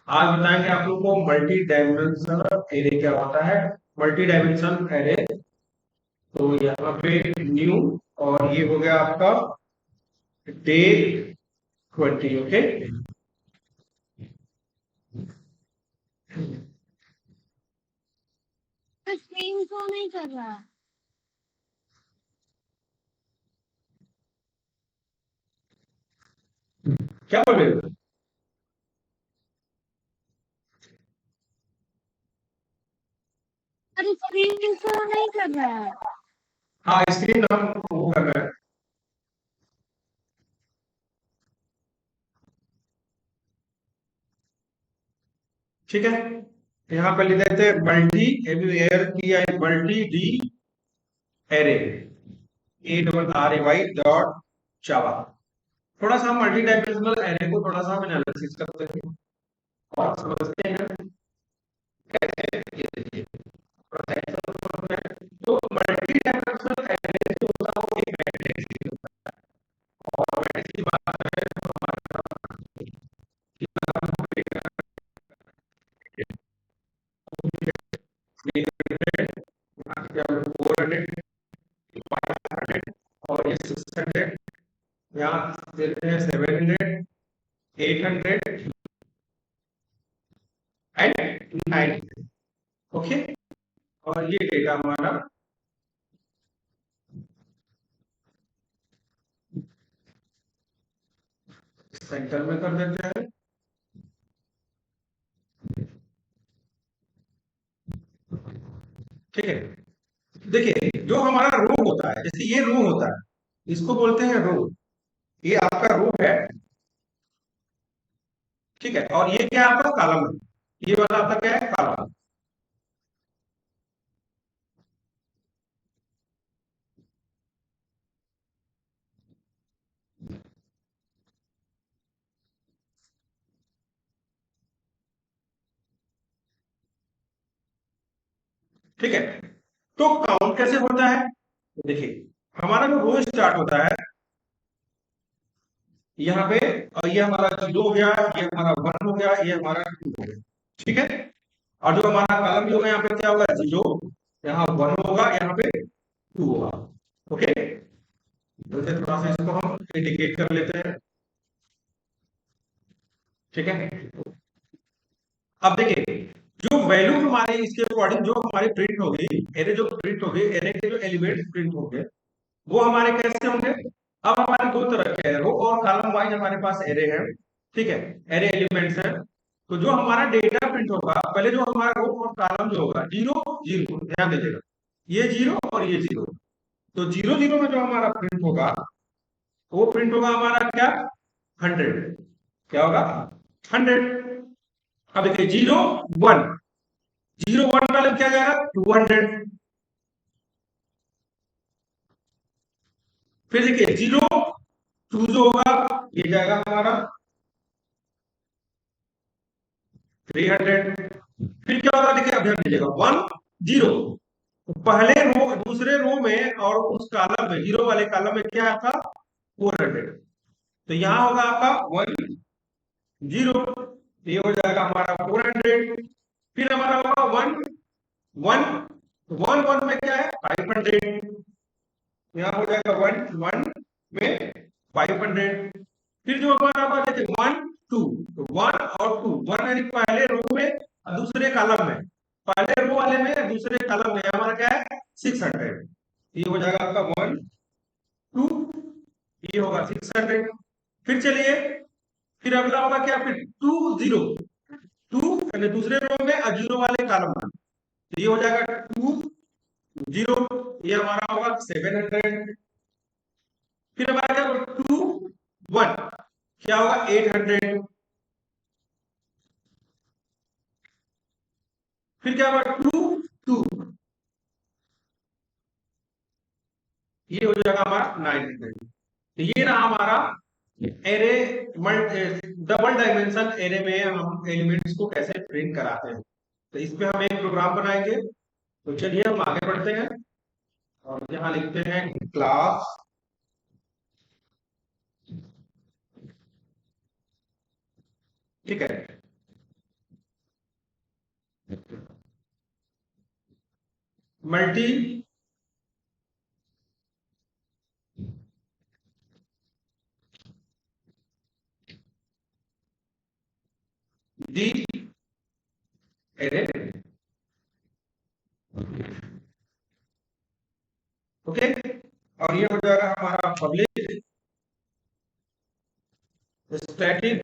आज बताएंगे आप लोग को मल्टी डायमेंशनल एरे क्या होता है। मल्टी डायमेंशनल एरे, तो यहाँ पे न्यू, और ये हो गया आपका डे 20। ओके, स्क्रीन शो नहीं कर रहा। क्या बोल रहे हो? अरे स्क्रीन शो नहीं कर रहा है। हाँ, स्क्रीन हम वो कर रहे हैं। ठीक है, यहाँ पे लिख देते हैं मल्टी एयर किया है, multi D array ARRAY dot जावा। थोड़ा सा मल्टी डायमेंशनल एरे को थोड़ा सा हम एनालिसिस करते हैं और समझते हैं कैसे ये देखिए। तो मल्टी डायमेंशनल एरे जो होता है वो एक मैट्रिक्स होता है, और मैट्रिक्स की बात करें तो हमारे और ये 600, यहाँ देते हैं 700, 800 एंड 900। ओके, और ये डेटा हमारा सेंटर में कर देते हैं। ठीक है, देखिए जो हमारा रो होता है, जैसे ये रो होता है, इसको बोलते हैं रो। ये आपका रो है, ठीक है, और ये क्या है आपका कॉलम है। ये वाला आपका क्या है, कॉलम। ठीक है, तो काउंट कैसे होता है? तो देखिए हमारा जो रो स्टार्ट होता है यहाँ पे, और ये हमारा 0 हो गया, ये हमारा 1 हो गया, ये हमारा 2 हो गया। ठीक है, और जो हमारा कॉलम जो है यहाँ पे क्या होगा, 0, यहाँ 1 होगा, यहाँ पे 2 होगा। ओके, तो फिर थोड़ा सा इसको हम इंडिकेट कर लेते हैं। ठीक है, अब देखिए जो वैल्यू हमारे इसके अकॉर्डिंग जो हमारी प्रिंट होगी, एरे जो प्रिंट होगी, एरे के जो एलिमेंट प्रिंट होंगे वो हमारे कैसे होंगे। अब हमारे दो तरह के रो और कॉलम वाइज हमारे पास एरे है। ठीक है, एरे एलिमेंट्स है। तो जो हमारा डेटा प्रिंट होगा, पहले जो हमारा रो और कॉलम जो होगा, 0 0, ध्यान दीजिएगा, ये 0 और ये 0। तो 0 0 में जो हमारा प्रिंट होगा, वो प्रिंट होगा हमारा क्या, 100। क्या होगा, 100। अब देखिए 0 1, 0 1 वाले क्या जाएगा, 200। फिर देखिए 0 2 जो होगा, ये जाएगा हमारा 300। फिर क्या होगा, देखिए अब ध्यान दीजिएगा, 1 0, पहले रो दूसरे रो में और उस कॉलम में, 0 वाले कॉलम में क्या था, 400। तो यहां होगा आपका 1 0, ये हो जाएगा हमारा 400। फिर हमारा होगा 1 1 1 1 में क्या है, 500। यहाँ हो जाएगा 1 1 में 500। फिर जो हमारा बात है 1 2, तो 1 और 2, 1 यानी पहले रो में और दूसरे कॉलम में, पहले रो वाले में दूसरे कॉलम में हमारा क्या है, 600। ये हो जाएगा आपका 1 2, ये होगा 600। फिर चलिए, फिर अगला होगा क्या, फिर 2 0, 2 यानी दूसरे रो में और 0 वाले कॉलम में, तो ये हो जाएगा 2 0, ये हमारा होगा 700। फिर हमारा क्या होगा, 2 1, क्या होगा, 800। फिर क्या होगा, 2 2, ये हो जाएगा हमारा 900। तो ये रहा हमारा एरे, डबल डायमेंशन एरे में हम एलिमेंट्स को कैसे प्रिंट कराते हैं। तो इस पे हम एक प्रोग्राम बनाएंगे। तो चलिए हम आगे बढ़ते हैं और यहाँ लिखते हैं क्लास। ठीक है, मल्टी दी एरे। ओके, और ये हो जाएगा हमारा पब्लिक स्टैटिक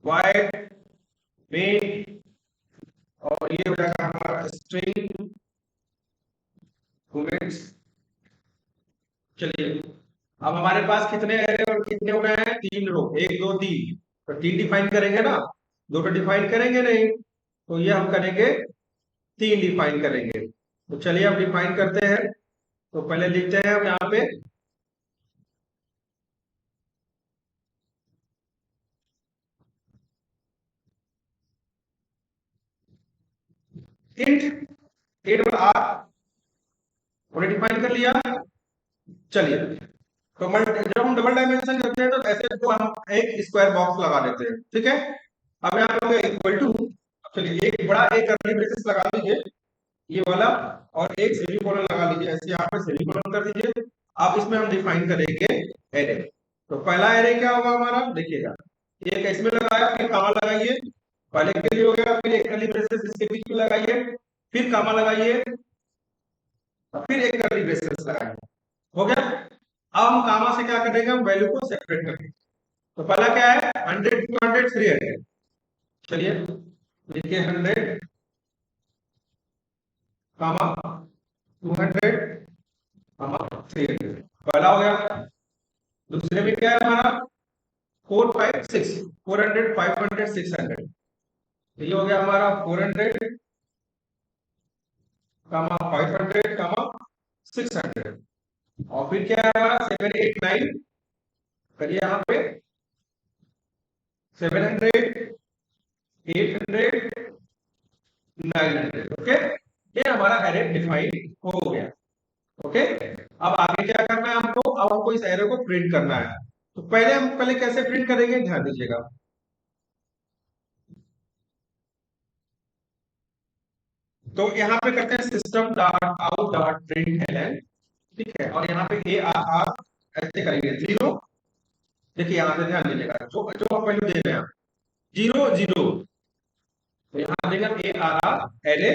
वाइड मेन, और ये हो जाएगा हमारा स्ट्रिंग कमेंट्स। चलिए, अब हमारे पास कितने एरे और कितने हो गए हैं? 3 रो, 1 2 3। तो 3 डिफाइन करेंगे ना, 2 तो डिफाइन करेंगे नहीं, तो ये हम करेंगे 3 डिफाइन करेंगे। तो चलिए अब डिफाइन करते हैं। तो पहले लिखते हैं हम यहाँ पे इंट ए डबल आर, उन्हें डिफाइन कर लिया। चलिए, तो जब हम डबल डायमेंशन करते हैं तो ऐसे को हम एक स्क्वायर बॉक्स लगा देते हैं, ठीक है। अब यहाँ पे इक्वल टू, चलिए एक बड़ा एक कर्ली ब्रेसेस लगा लीजिए, ये वाला, और एक सेमीकोलन लगा लीजिए, ऐसे यहाँ पे सेमीकोलन कर दीजिए। अब इसमें हम डिफाइन करेंगे एरे। तो पहला एरे क्या होगा हमारा, देखिएगा, एक इसमें लगाया, फिर कामा लगाइए, पहले के लिए हो गया, फिर एक कर्ली ब्रेसेस इसके बीच में लगाइए, फिर कामा लगाइए, और फिर एक कर्ली ब्रेसेस लगाइए, हो गया। अब हम कामा से क्या करेंगे, हम वैल्यू को सेपरेट करेंगे। तो पहला क्या है, 100 200 300। चलिए लिखिए 100 कामा 200 कामा 300, पहला हो गया। दूसरे में क्या है हमारा 456, 400 500 600, ये हो गया हमारा 400 कामा 500 कामा 600। और फिर क्या है हमारा 7 8 9, करिए यहाँ पे 700 800 900। ओके, ये हमारा एरे डिफाइन हो गया। ओके, अब आगे क्या करना है हमको, अब हमको इस एरे को प्रिंट करना है। तो पहले कैसे प्रिंट करेंगे, ध्यान दीजिएगा। तो यहाँ पे करते हैं system dot out dot print LN, ठीक है, और यहाँ पे ए आर आर ऐसे करेंगे 0। देखिए यहाँ पे ध्यान दीजिएगा, जो जो हम वैल्यू दे रहे हैं 0 0, तो यहाँ देगा ए आर आर एरे,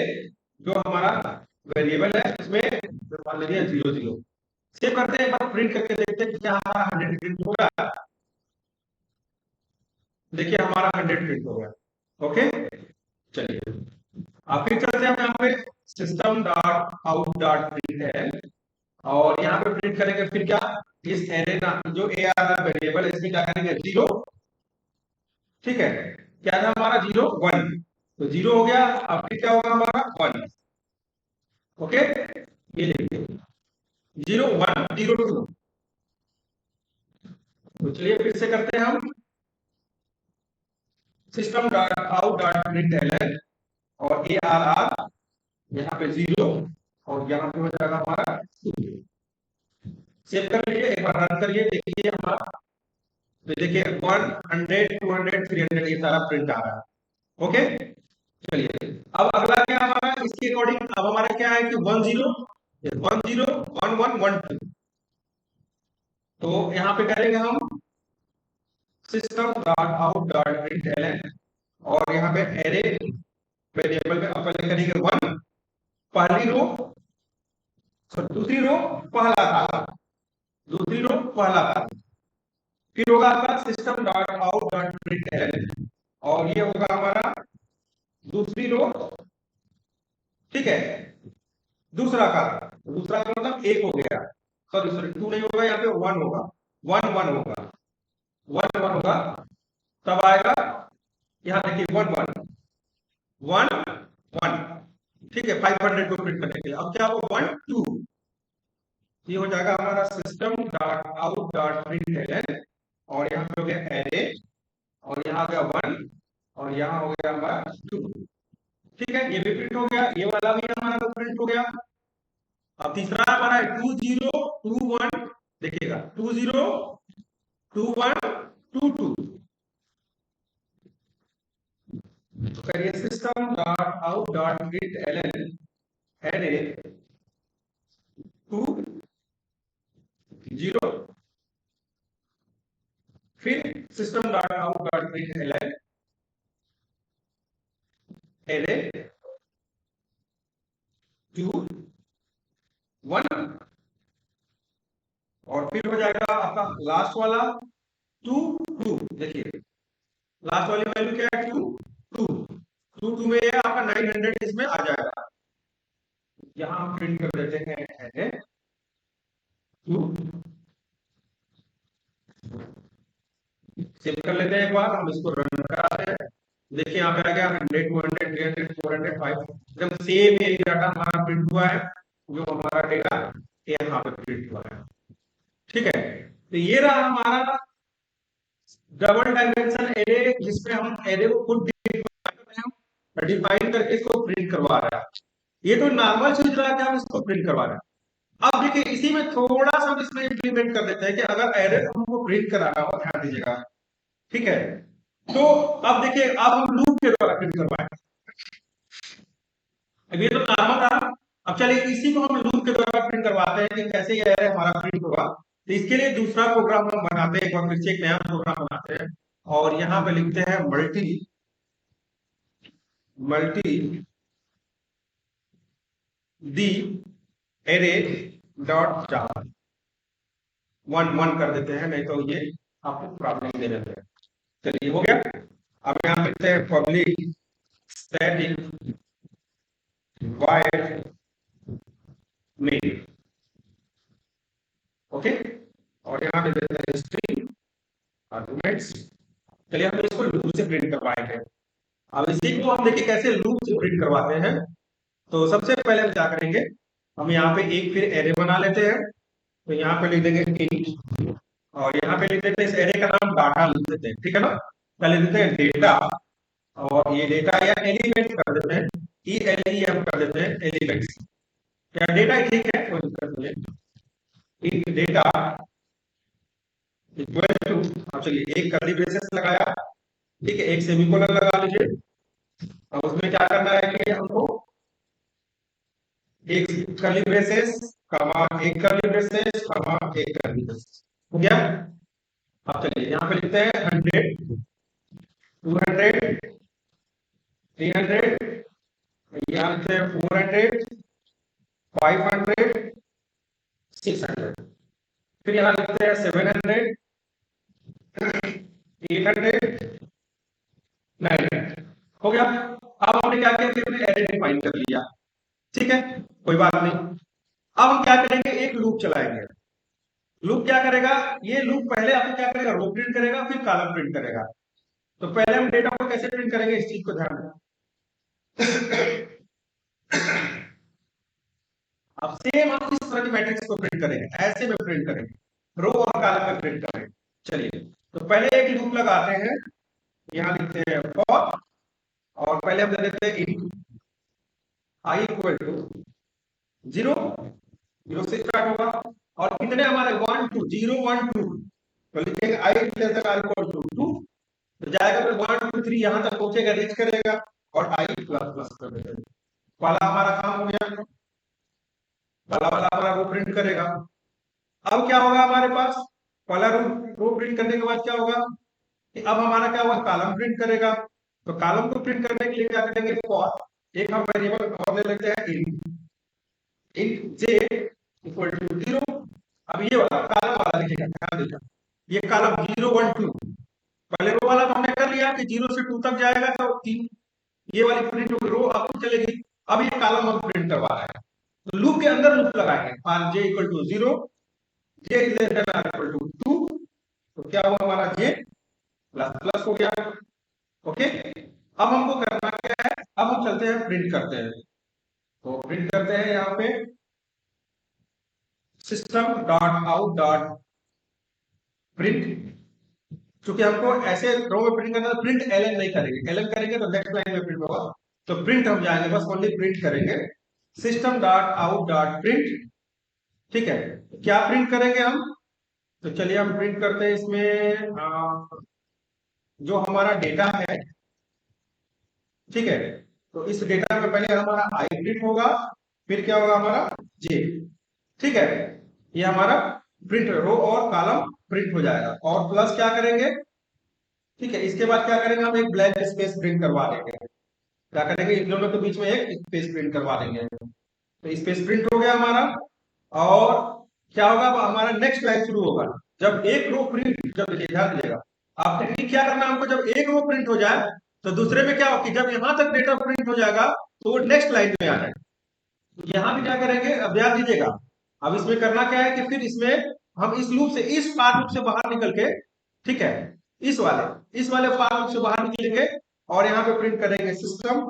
जो हमारा वेरिएबल है उसमें मान लीजिए 0 0। सेव करते हैं, एक बार प्रिंट करके देखते हैं कि क्या हमारा 100 प्रिंट हो गया। देखिए हमारा 100 प्रिंट हो गया। ओके, चलिए अब फिर चलते हैं यहाँ पे system dot out dot print है, और यहाँ पे प्रिंट करेंगे फिर क्या, इस एरे ना जो ए आर वेरिएबल है इसमें क्या करेंगे 0, ठीक है। क्या था हमारा 0 1, तो 0 हो गया। अब फिर क्या होगा हमारा 1। ओके, ये लिखिए 0 1 0 2। तो चलिए फिर से करते हैं हम system dot out dot print LN, और ए आर आर यहाँ पे 0, और यहाँ पे हो जाएगा हमारा 2। सेव कर लीजिए, एक बार रन करिए, देखिए हमारा, तो देखिए 100 200 300 ये सारा प्रिंट आ रहा है। ओके, चलिए अब अगला क्या हमारा, इसके अकॉर्डिंग अब हमारा क्या है कि 10 10 11 12। तो यहाँ पे करेंगे हम system dot out dot print LN, और यहाँ पे एरे वेरिएबल में अपन करेंगे 1, पहली रो, दूसरी रो पहला कॉलम, दूसरी रो पहला कॉलम, फिर होगा आपका system dot out dot print LN, और ये होगा हमारा दूसरी रो, ठीक है, दूसरा कॉलम, दूसरा का मतलब एक हो गया, सॉरी सॉरी 2 नहीं होगा, यहाँ पे 1 होगा, 1 1 होगा, 1 1 होगा, तब आएगा यहाँ देखिए 1 1 1 1, ठीक है, 500 को प्रिंट करने के लिए। अब क्या होगा 1 2, ये हो जाएगा हमारा system dot out dot print LN, और यहाँ पे हो गया एरे, और यहाँ हो गया 1, और यहाँ हो गया हमारा 2, ठीक है, ये भी प्रिंट हो गया, ये वाला भी हमारा प्रिंट हो गया। अब तीसरा हमारा है 2 0 2 1, देखिएगा 2 0 2 1 2 2। तो करिए system dot out dot print LN array, 2 0, फिर system dot out dot println array 2 1, और फिर हो जाएगा आपका लास्ट वाला 2 2। देखिए लास्ट वाली वैल्यू क्या है, 2 2 2 2 में आपका 900 इसमें आ जाएगा। यहां हम प्रिंट कर देते हैं एरे 2, सेव कर लेते हैं एक बार, हम इसको रन कराते हैं। देखिए यहाँ पे आ गया 100 200 300 400 5, एकदम सेम एक डाटा हमारा प्रिंट हुआ है, जो हमारा डेटा यहाँ पे प्रिंट हुआ है। ठीक है, तो ये रहा हमारा डबल डायमेंशन एरे, जिसमें हम एरे को खुद डिफाइन करके इसको प्रिंट करवा रहे हैं। ये तो नॉर्मल चीज रहा कि हम इसको प्रिंट करवा रहे हैं। अब देखिए इसी में थोड़ा सा हम इसमें इंप्लीमेंट कर देते हैं कि अगर एरे हमको प्रिंट कराना हो, ध्यान दीजिएगा। ठीक है, तो अब देखिए अब हम लूप के द्वारा प्रिंट करवाएंगे। अब ये तो नॉर्मल था, अब चलिए इसी को हम लूप के द्वारा प्रिंट करवाते हैं कि कैसे ये एरे हमारा प्रिंट होगा। तो इसके लिए दूसरा प्रोग्राम हम बनाते हैं, एक बार फिर से एक नया प्रोग्राम बनाते हैं, और यहाँ पे लिखते हैं मल्टी मल्टी दी एरे डॉट जावा 1 1 कर देते हैं, नहीं तो ये आपको प्रॉब्लम दे देते हैं। चलिए हो गया। अब यहाँ लिखते हैं public static void main, okay, और यहाँ पे देते हैं स्ट्रिंग आर्गुमेंट्स। चलिए हम इसको लूप से प्रिंट करवाएंगे। अब इसी को हम देखिए कैसे लूप से प्रिंट करवाते हैं। तो सबसे पहले हम क्या करेंगे, हम यहाँ पे एक फिर एरे बना लेते हैं। तो यहाँ पे लिख देंगे int, और यहाँ पे लिख देते हैं इस एरे का नाम डाटा लिख देते हैं, ठीक है ना। पहले देते हैं डेटा, और ये डेटा या एलिमेंट कर देते हैं, ELEM कर देते हैं एलिमेंट्स। क्या डेटा ठीक है, कोई दिक्कत नहीं है। int डेटा इक्वल टू, अब चलिए एक कर्ली ब्रेसेस लगाया, ठीक है, एक सेमीकोलन लगा लीजिए। अब उसमें क्या करना है कि हमको एक कर्ली ब्रेसेस कमा एक कर्ली ब्रेसेस कमा एक कर्ली ब्रेसेस हो गया। अब चलिए यहाँ पे लिखते हैं 100 200 300, यहाँ लिखते हैं 400 500 600, फिर यहाँ लिखते हैं 700 800 900 हो गया। अब हमने क्या किया कि हमने एरे डिफाइन कर लिया, ठीक है, कोई बात नहीं। अब हम क्या करेंगे, एक लूप चलाएंगे। लूप क्या करेगा, ये लूप पहले आपको क्या करेगा, रो प्रिंट करेगा, फिर कॉलम प्रिंट करेगा। तो पहले हम डेटा को कैसे प्रिंट करेंगे, इस चीज को ध्यान रखें। अब सेम हम इस तरह की मैट्रिक्स को प्रिंट करेंगे, ऐसे में प्रिंट करेंगे, रो और कॉलम में प्रिंट करेंगे। चलिए तो पहले एक लूप लगाते हैं, यहां लिखते हैं फॉर, और पहले हम दे देते हैं int i इक्वल टू 0 0 से स्टार्ट होगा, और कितने हमारे 1 2 0 1 2, तो लिखेंगे i इक्वल टू 2, तो जाएगा फिर 1 2 3 यहां तक पहुंचेगा, रीच करेगा, और i प्लस प्लस कर देंगे। वाला हमारा काम हो गया, वाला वाला हमारा रो प्रिंट करेगा। अब क्या होगा हमारे पास, वाला रो प्रिंट करने के बाद क्या होगा कि अब हमारा क्या होगा, कॉलम प्रिंट करेगा। तो कॉलम को प्रिंट करने के लिए क्या करेंगे, फॉर एक हम वेरिएबल और ले लेते हैं int j इक्वल टू 0। अब ये वाला कॉलम वाला लिखेगा, ध्यान दीजिए, ये कॉलम 0 1 2, पहले रो वाला तो हमने कर लिया कि 0 से 2 तक जाएगा, तो 3 ये वाली प्रिंट होगी, रो अब चलेगी। अब ये कॉलम हम प्रिंट करवा रहे हैं, तो लूप के अंदर लूप लगाएंगे, for j equal to 0 j less than और इक्वल टू 2, तो क्या हुआ हमारा j प्लस प्लस हो गया, ओके। अब हमको करना क्या है, अब हम चलते हैं प्रिंट करते हैं। तो प्रिंट करते हैं यहाँ पे system dot out dot print, क्योंकि हमको ऐसे रो में प्रिंट करना, प्रिंट एलएन नहीं करेंगे, एलएन करेंगे तो नेक्स्ट लाइन में प्रिंट होगा, तो प्रिंट हम जाएंगे बस ओनली प्रिंट करेंगे, system dot out dot print. ठीक है, क्या प्रिंट करेंगे हम, तो चलिए हम प्रिंट करते हैं इसमें जो हमारा डेटा है, ठीक है। तो इस डेटा में पहले हमारा आई प्रिंट होगा, फिर क्या होगा हमारा जे, ठीक है, ये हमारा प्रिंट रो और कॉलम प्रिंट हो जाएगा। और प्लस क्या करेंगे, ठीक है, इसके बाद क्या करेंगे, हम एक ब्लैंक स्पेस प्रिंट करवा देंगे। क्या करेंगे, इन दोनों के बीच में एक स्पेस प्रिंट करवा देंगे। तो स्पेस प्रिंट हो गया हमारा। और क्या होगा, अब हमारा नेक्स्ट लाइन शुरू होगा। जब एक रो प्रिंट, जब देखिए ध्यान दीजिएगा, आप टेक्निक क्या करना है हमको, जब एक रो प्रिंट हो जाए तो दूसरे में क्या हो कि जब यहां तक डेटा प्रिंट हो जाएगा तो वो नेक्स्ट लाइन में आ जाएगा। तो यहाँ भी क्या करेंगे, अब ध्यान दीजिएगा। अब इसमें करना क्या है कि फिर इसमें हम इस लूप से, इस पार लूप से बाहर निकल के, ठीक है, इस वाले पार लूप से बाहर निकलेंगे और यहाँ पे प्रिंट करेंगे सिस्टम।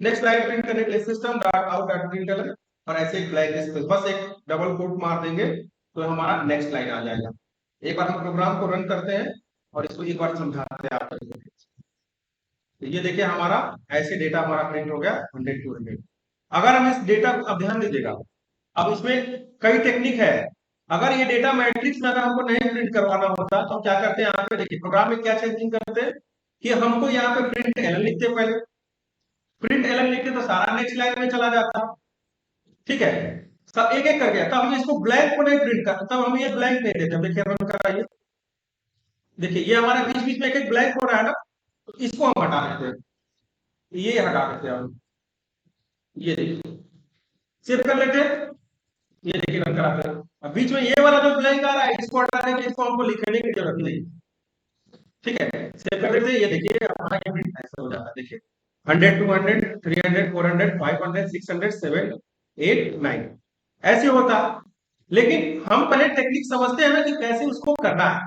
नेक्स्ट लाइन प्रिंट करने के लिए system dot out dot println, और ऐसे एक ब्लैंक स्पेस, बस एक डबल कोट मार देंगे तो हमारा नेक्स्ट लाइन आ जाएगा। एक बार हम प्रोग्राम को रन करते हैं और इसको एक बार समझाते हैं आपको। तो ये देखिए हमारा ऐसे डेटा हमारा प्रिंट हो गया 100 टू 100। अगर हम इस डेटा, अब ध्यान दीजिएगा, अब इसमें कई टेक्निक है। अगर ये डेटा मैट्रिक्स में अगर हमको नहीं प्रिंट करवाना होता तो हम क्या करते हैं, यहाँ पे देखिए प्रोग्राम में क्या चेंजिंग करते हैं कि हमको यहाँ पे प्रिंट एलन लिखते हैं। पहले प्रिंट एलन लिखते तो सारा नेक्स्ट लाइन में चला जाता, ठीक है, सब एक एक करके। तब हम इसको ब्लैंक को नहीं प्रिंट करते, तब हम ये ब्लैंक नहीं देते। देखिए रन कराइए, देखिए ये हमारे बीच बीच में एक एक ब्लैंक हो रहा है ना, तो इसको हम हटा देते हैं, ये हटा देते हैं हम। ये देखिए सेव कर लेते हैं, ये देखिए रन कराते हैं। अब बीच में ये वाला जो ब्लैंक आ रहा है इसको हटा देंगे, इसको हमको लिखने की जरूरत नहीं, ठीक है, सेव कर देते हैं। ये देखिए हमारा ये प्रिंट ऐसा हो जाता है, देखिए 100 200 300 400 500 600 7 8 9 ऐसे होता। लेकिन हम पहले टेक्निक समझते हैं ना कि कैसे उसको करना है।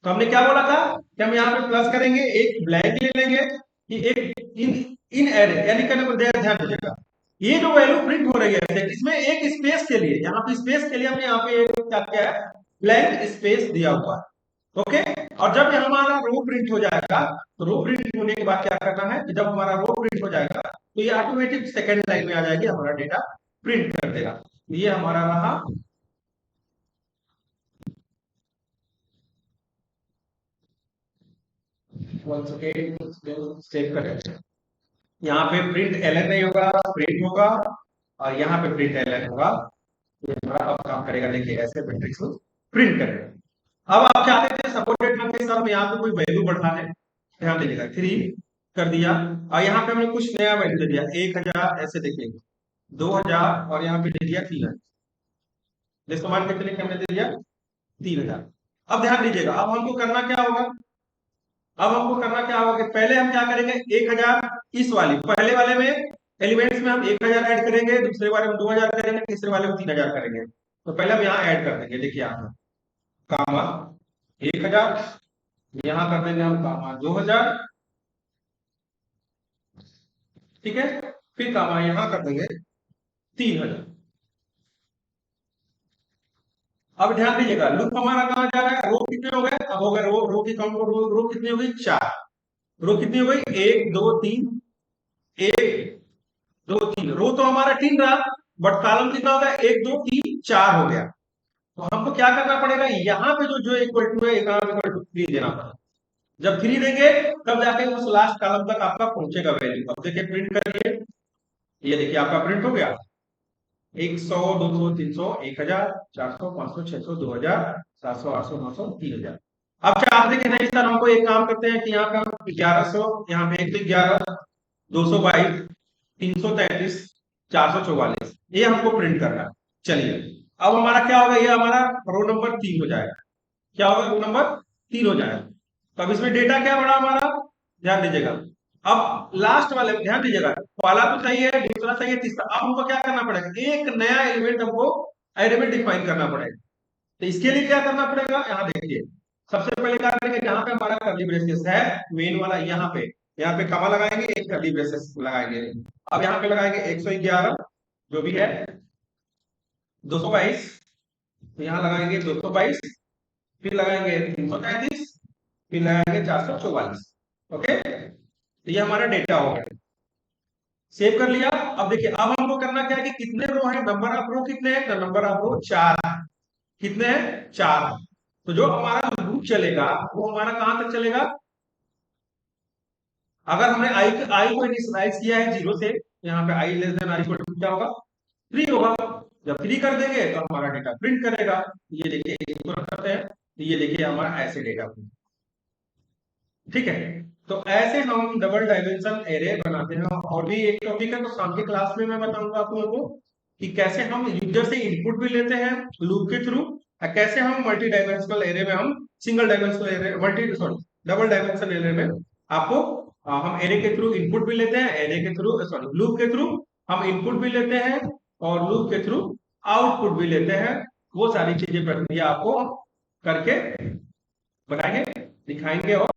तो हमने क्या बोला था कि हम यहाँ पे प्लस करेंगे, एक ब्लैंक ले लेंगे कि एक इन इन एरे, यानी करने को ध्यान दीजिएगा, ये जो वैल्यू प्रिंट हो रही है इसमें एक स्पेस के लिए, यहाँ पे स्पेस के लिए हमने यहाँ पे क्या किया है, ब्लैंक स्पेस दिया हुआ है। ओके, और जब ये हमारा रो प्रिंट हो जाएगा, तो रो प्रिंट होने के बाद क्या करना है कि जब हमारा रो प्रिंट हो जाएगा तो ये ऑटोमेटिक सेकंड लाइन में आ जाएगी, हमारा डेटा प्रिंट कर देगा। ये हमारा रहा। सेव करें, यहाँ पे प्रिंट एलन नहीं होगा, प्रिंट होगा, और यहाँ पे प्रिंट एलन होगा। ये हमारा अब काम करेगा, देखिए ऐसे मैट्रिक्स को प्रिंट करेगा। अब आप चाहते थे सपोर्टेड नाम के साथ में यहाँ पे कोई वैल्यू बढ़ा है, ध्यान दीजिएगा 3 कर दिया, और यहाँ पे हमने कुछ नया वैल्यू दे दिया 1000, ऐसे देखिए 2000, और यहाँ पे दे दिया 3000, जिसको मान के चलिए हमने दे दिया 3000। अब ध्यान दीजिएगा, अब हमको करना क्या होगा, अब हमको करना क्या होगा कि पहले हम क्या करेंगे, 1000 इस वाली पहले वाले में एलिमेंट्स में हम 1000 ऐड करेंगे, दूसरे वाले में 2000 करेंगे, तीसरे वाले में 3000 करेंगे। तो पहले हम यहाँ ऐड कर देंगे, देखिए यहाँ कामा 1000, यहाँ कर देंगे हम कामा 2000, ठीक है, फिर कामा यहाँ कर देंगे 3000। अब ध्यान दीजिएगा लूप हमारा कहाँ जा रहा है, रो कितने हो गए, अब हो गए रो की काउंट, रो कितनी हो गई 4, रो कितनी हो गई 1 2 3, 1 2 3, रो तो हमारा 3 रहा, बट कॉलम कितना हो गया 1 2 3 4 हो गया। तो हमको क्या करना पड़ेगा, यहाँ पे जो जो इक्वल टू है इक्वल टू 3 देना पड़ेगा। जब 3 देंगे तब जाके उस लास्ट कॉलम तक आपका पहुंचेगा वैल्यू। अब देखिए प्रिंट करिए, ये देखिए आपका प्रिंट हो गया 100 200 300 1000 400 500 600 2000 700 800 900 3000। अब चाहते कि नहीं सर हमको एक काम करते हैं कि यहाँ पे हम 1100, यहाँ पे 111 222 333 444 ये हमको प्रिंट करना है। चलिए अब हमारा क्या होगा, ये हमारा रो नंबर 3 हो जाएगा। क्या होगा, रो नंबर 3 हो जाएगा। तो अब इसमें डेटा क्या बड़ा हमारा, ध्यान दीजिएगा। अब लास्ट वाले में ध्यान दीजिएगा, पहला तो सही है, दूसरा सही है, तीसरा। अब हमको क्या करना पड़ेगा, एक नया एलिमेंट हमको एरे में डिफाइन करना पड़ेगा। तो इसके लिए क्या करना पड़ेगा, यहाँ देखिए सबसे पहले क्या करेंगे, जहां पे हमारा कर्ली ब्रेसेस है मेन वाला, यहाँ पे कमा लगाएंगे, एक कर्ली ब्रेसेस लगाएंगे। अब यहाँ पे लगाएंगे 111 जो भी है 222, तो यहाँ लगाएंगे 222, फिर लगाएंगे 333, फिर लगाएंगे 444। ओके, तो ये हमारा डेटा हो गया, सेव कर लिया। अब देखिए अब हमको करना क्या है कि कितने रो है, नंबर ऑफ रो कितने हैं, तो नंबर ऑफ रो 4 है। कितने हैं, 4। तो जो हमारा लूप चलेगा वो हमारा कहां तक चलेगा, अगर हमने आई को इनिशियलाइज किया है 0 से, यहाँ पे I less than I equal to क्या होगा 3 होगा। जब 3 कर देंगे तो हमारा डेटा प्रिंट करेगा। ये देखिए, इसको रखते हैं, तो ये देखिए हमारा ऐसे डेटा प्रिंट। ठीक है, तो ऐसे हम डबल डायमेंशन एरे बनाते हैं। और भी एक टॉपिक है, तो शाम की क्लास में मैं बताऊंगा आप लोगों को कि कैसे हम यूजर से इनपुट भी लेते हैं लूप के थ्रू, और कैसे हम मल्टी डायमेंशनल एरे में हम single dimensional array multi sorry double dimensional array में आपको हम एरे के थ्रू इनपुट भी लेते हैं, एरे के थ्रू सॉरी लूप के थ्रू हम इनपुट भी लेते हैं, और लूप के थ्रू आउटपुट भी लेते हैं। वो सारी चीजें प्रक्रिया आपको करके बताएंगे, दिखाएंगे और